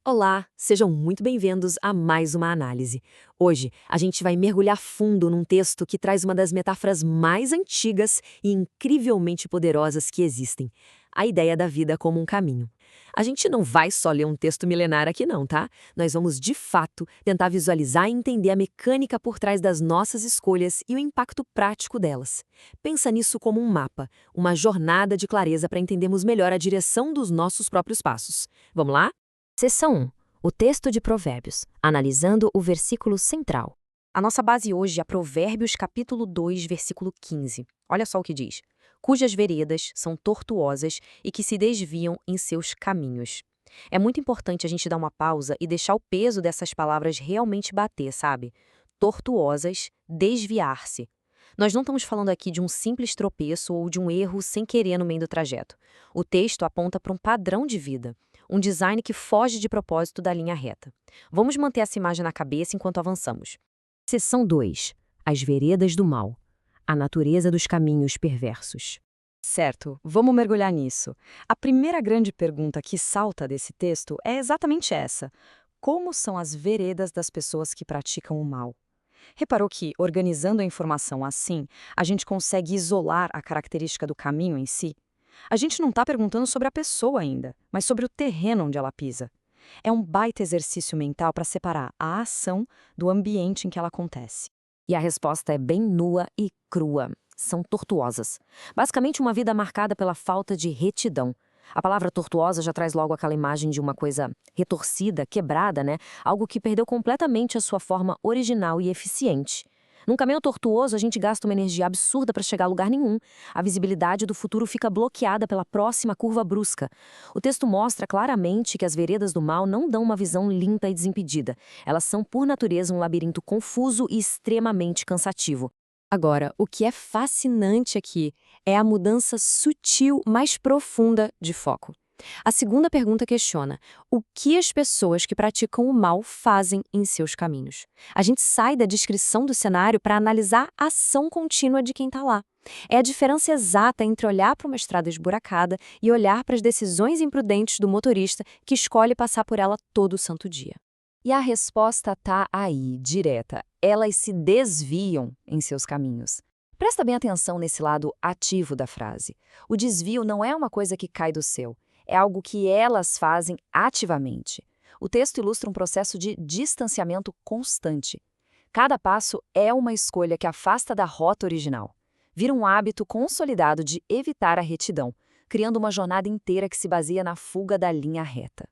Olá, sejam muito bem-vindos a mais uma análise. Hoje, a gente vai mergulhar fundo num texto que traz uma das metáforas mais antigas e incrivelmente poderosas que existem: a ideia da vida como um caminho. A gente não vai só ler um texto milenar aqui não, tá? Nós vamos, de fato, tentar visualizar e entender a mecânica por trás das nossas escolhas e o impacto prático delas. Pensa nisso como um mapa, uma jornada de clareza para entendermos melhor a direção dos nossos próprios passos. Vamos lá? Seção 1. O texto de Provérbios, analisando o versículo central. A nossa base hoje é Provérbios capítulo 2, versículo 15. Olha só o que diz: cujas veredas são tortuosas e que se desviam em seus caminhos. É muito importante a gente dar uma pausa e deixar o peso dessas palavras realmente bater, sabe? Tortuosas, desviar-se. Nós não estamos falando aqui de um simples tropeço ou de um erro sem querer no meio do trajeto. O texto aponta para um padrão de vida, um design que foge de propósito da linha reta. Vamos manter essa imagem na cabeça enquanto avançamos. Seção 2. As veredas do mal. A natureza dos caminhos perversos. Certo, vamos mergulhar nisso. A primeira grande pergunta que salta desse texto é exatamente essa: como são as veredas das pessoas que praticam o mal? Reparou que, organizando a informação assim, a gente consegue isolar a característica do caminho em si? A gente não está perguntando sobre a pessoa ainda, mas sobre o terreno onde ela pisa. É um baita exercício mental para separar a ação do ambiente em que ela acontece. E a resposta é bem nua e crua. São tortuosas. Basicamente, uma vida marcada pela falta de retidão. A palavra tortuosa já traz logo aquela imagem de uma coisa retorcida, quebrada, né? Algo que perdeu completamente a sua forma original e eficiente. Num caminho tortuoso, a gente gasta uma energia absurda para chegar a lugar nenhum. A visibilidade do futuro fica bloqueada pela próxima curva brusca. O texto mostra claramente que as veredas do mal não dão uma visão limpa e desimpedida. Elas são, por natureza, um labirinto confuso e extremamente cansativo. Agora, o que é fascinante aqui é a mudança sutil, mais profunda de foco. A segunda pergunta questiona: o que as pessoas que praticam o mal fazem em seus caminhos? A gente sai da descrição do cenário para analisar a ação contínua de quem está lá. É a diferença exata entre olhar para uma estrada esburacada e olhar para as decisões imprudentes do motorista que escolhe passar por ela todo o santo dia. E a resposta está aí, direta. Elas se desviam em seus caminhos. Presta bem atenção nesse lado ativo da frase. O desvio não é uma coisa que cai do céu. É algo que elas fazem ativamente. O texto ilustra um processo de distanciamento constante. Cada passo é uma escolha que afasta da rota original. Vira um hábito consolidado de evitar a retidão, criando uma jornada inteira que se baseia na fuga da linha reta.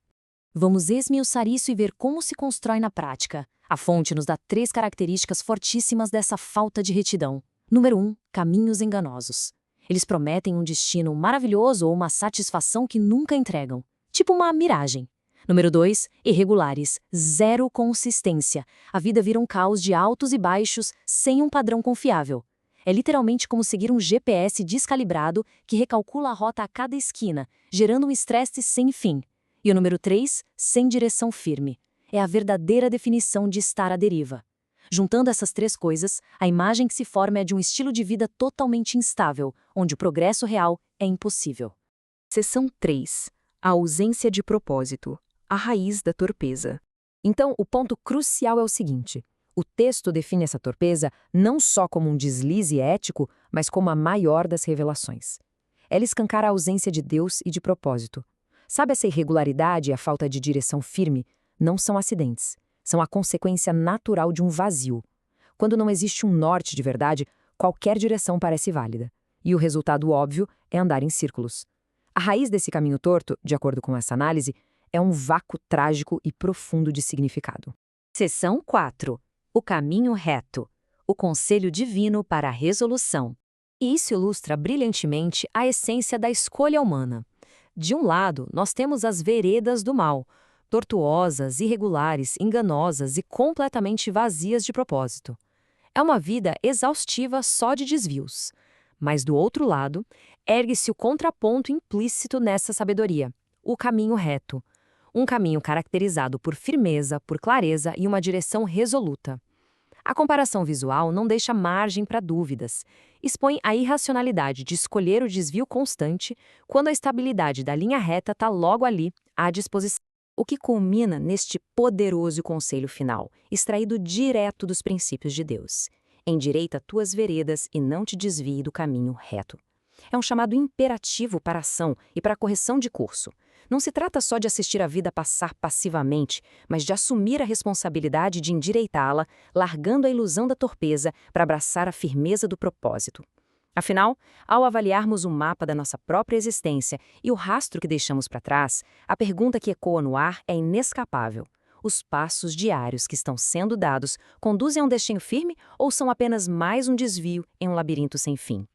Vamos esmiuçar isso e ver como se constrói na prática. A fonte nos dá 3 características fortíssimas dessa falta de retidão. Número 1, caminhos enganosos. Eles prometem um destino maravilhoso ou uma satisfação que nunca entregam, tipo uma miragem. Número 2, irregulares, zero consistência. A vida vira um caos de altos e baixos, sem um padrão confiável. É literalmente como seguir um GPS descalibrado que recalcula a rota a cada esquina, gerando um estresse sem fim. E o número 3, sem direção firme. É a verdadeira definição de estar à deriva. Juntando essas 3 coisas, a imagem que se forma é de um estilo de vida totalmente instável, onde o progresso real é impossível. Seção 3. A ausência de propósito. A raiz da torpeza. Então, o ponto crucial é o seguinte: o texto define essa torpeza não só como um deslize ético, mas como a maior das revelações. Ela escancara a ausência de Deus e de propósito. Sabe, essa irregularidade e a falta de direção firme não são acidentes. São a consequência natural de um vazio. Quando não existe um norte de verdade, qualquer direção parece válida. E o resultado óbvio é andar em círculos. A raiz desse caminho torto, de acordo com essa análise, é um vácuo trágico e profundo de significado. Seção 4. O caminho reto. O conselho divino para a resolução. E isso ilustra brilhantemente a essência da escolha humana. De um lado, nós temos as veredas do mal, tortuosas, irregulares, enganosas e completamente vazias de propósito. É uma vida exaustiva só de desvios. Mas do outro lado, ergue-se o contraponto implícito nessa sabedoria, o caminho reto. Um caminho caracterizado por firmeza, por clareza e uma direção resoluta. A comparação visual não deixa margem para dúvidas. Expõe a irracionalidade de escolher o desvio constante quando a estabilidade da linha reta está logo ali, à disposição. o que culmina neste poderoso conselho final, extraído direto dos princípios de Deus. Endireita tuas veredas e não te desvie do caminho reto. É um chamado imperativo para a ação e para a correção de curso. Não se trata só de assistir a vida passar passivamente, mas de assumir a responsabilidade de endireitá-la, largando a ilusão da torpeza para abraçar a firmeza do propósito. Afinal, ao avaliarmos o mapa da nossa própria existência e o rastro que deixamos para trás, a pergunta que ecoa no ar é inescapável. Os passos diários que estão sendo dados conduzem a um destino firme ou são apenas mais um desvio em um labirinto sem fim?